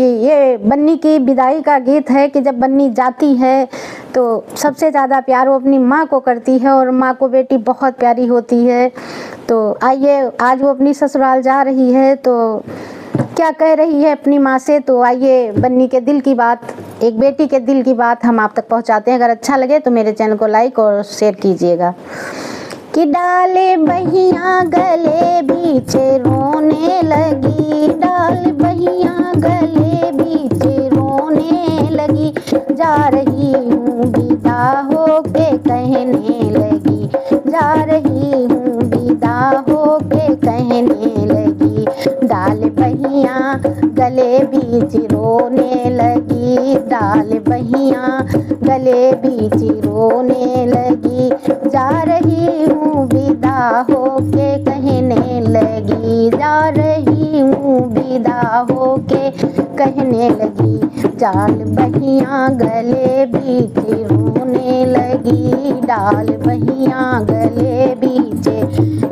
कि ये बन्नी की विदाई का गीत है कि जब बन्नी जाती है तो सबसे ज़्यादा प्यार वो अपनी माँ को करती है और माँ को बेटी बहुत प्यारी होती है। तो आइए, आज वो अपनी ससुराल जा रही है तो क्या कह रही है अपनी माँ से, तो आइए बन्नी के दिल की बात, एक बेटी के दिल की बात हम आप तक पहुँचाते हैं। अगर अच्छा लगे तो मेरे चैनल को लाइक और शेयर कीजिएगा। कि डाले बहिया गले बीचे रोने लगी, डाल बहिया गले बीचे रोने लगी, जा रही हूँ विदा होके कहने लगी, जा रही हूँ विदा होके कहने लगी, डाल बहिया गले बीच रोने लगी, डाल बहिया गले बीच रोने लगी, जा रही हूँ विदा होके कहने लगी, जा रही हूँ विदा होके कहने लगी, डाल बहिया गले बीच रोने लगी, डाल बहिया गले बीच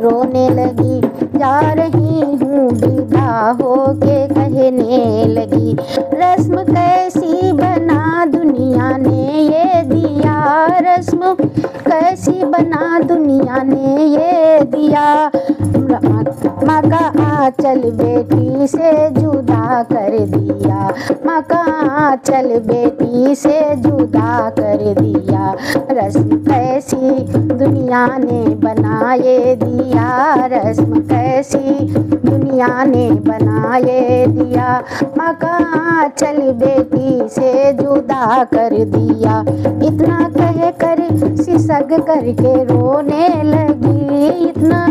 रोने लगी, जा रही हूँ विदा होके कहने लगी। रस्म कैसी बना दुनिया ने ये दिया, रस्म कैसी बना दुनिया ने ये दिया, माँ का आंचल बेटी से जुदा कर दिया, माँ का आंचल बेटी से जुदा कर दिया, रस्म कैसी दुनिया ने बनाए दिया, रस्म कैसी दुनिया ने बनाए दिया, माँ का आंचल बेटी से जुदा कर दिया। इतना कह कर सिसक करके रोने लगी, इतना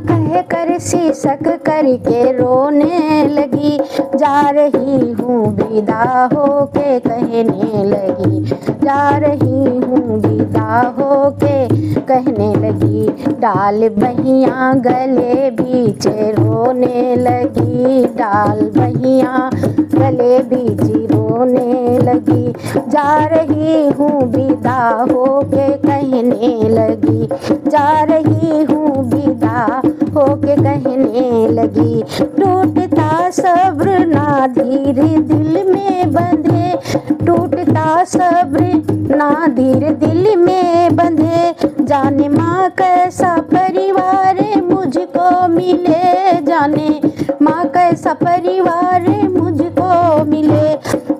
कह कर सिसक करके रोने लगी, जा रही हूँ विदा होके कहने लगी, जा रही हूँ विदा होके कहने लगी, डाल बहिया गले बीच रोने लगी, डाल बहिया गले बीच रोने लगी, जा रही हूँ विदा होके कहने लगी, जा रही हूँ विदा होके कहने लगी। टूटता सब्र ना धीर दिल में बंधे, टूटता सब्र ना धीर दिल में बंधे, जाने माँ कैसा परिवार मुझको मिले, जाने माँ कैसा परिवार मुझको मिले,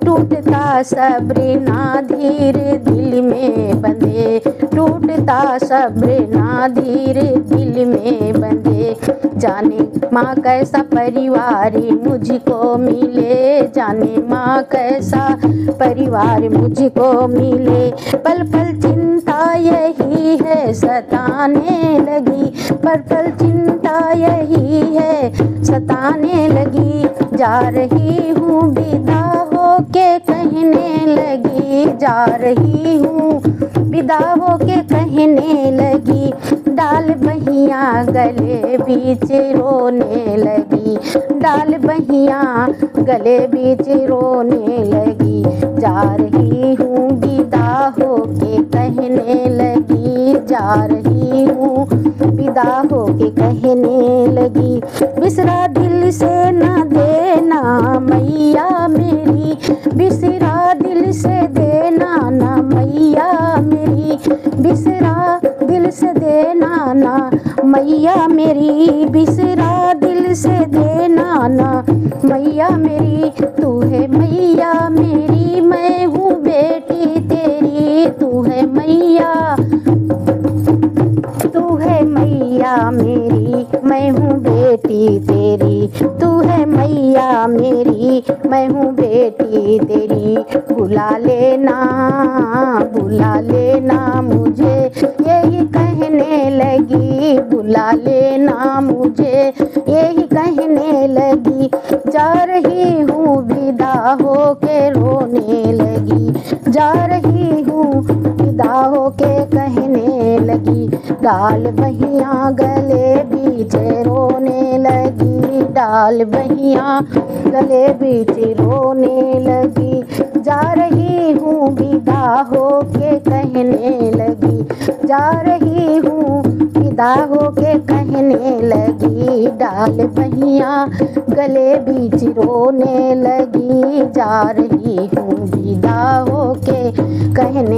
टूटता सब्र ना धीर दिल में बंधे, टूटता सब्र ना धीर दिल में बंधे, जाने माँ कैसा परिवार मुझको मिले, जाने माँ कैसा परिवार मुझको मिले, पल पल चिंता यही है सताने लगी, पल पल चिंता यही है सताने लगी, जा रही हूँ विदा होके कहने लगी, जा रही हूँ विदा होके कहने लगी, डाल बहिया गले बीच रोने लगी, डाल बहिया गले बीच रोने लगी, जा रही हूँ विदा होके कहने लगी, जा रही हूँ विदा होके कहने लगी। बिसरा दिल से ना देना मैया मेरी, बिसरा दिल से देना ना मैया मेरी, बिसरा दिल से देना ना मैया मेरी, बिसरा दिल से देना ना मैया मेरी, तू है मैया मेरी मैं हूँ बेटी तेरी, तू है मैया, तू है मैया मेरी मैं हूँ बेटी तेरी, तू है मैया मेरी मैं हूँ बेटी तेरी, बुला लेना मुझे यही कहने लगी, बुला लेना मुझे यही कहने लगी, जा रही हूँ विदा होके रोने लगी, जा रही हूँ विदा होके कहने लगी, डाल बहिया गले बीच रोने लगी, डाल बहिया गले बीच रोने लगी, जा रही हूँ विदा होके कहने लगी, जा रही हूँ विदा होके कहने लगी, डाल बहिया गले बीच रोने लगी, जा रही हूँ विदा होके कहने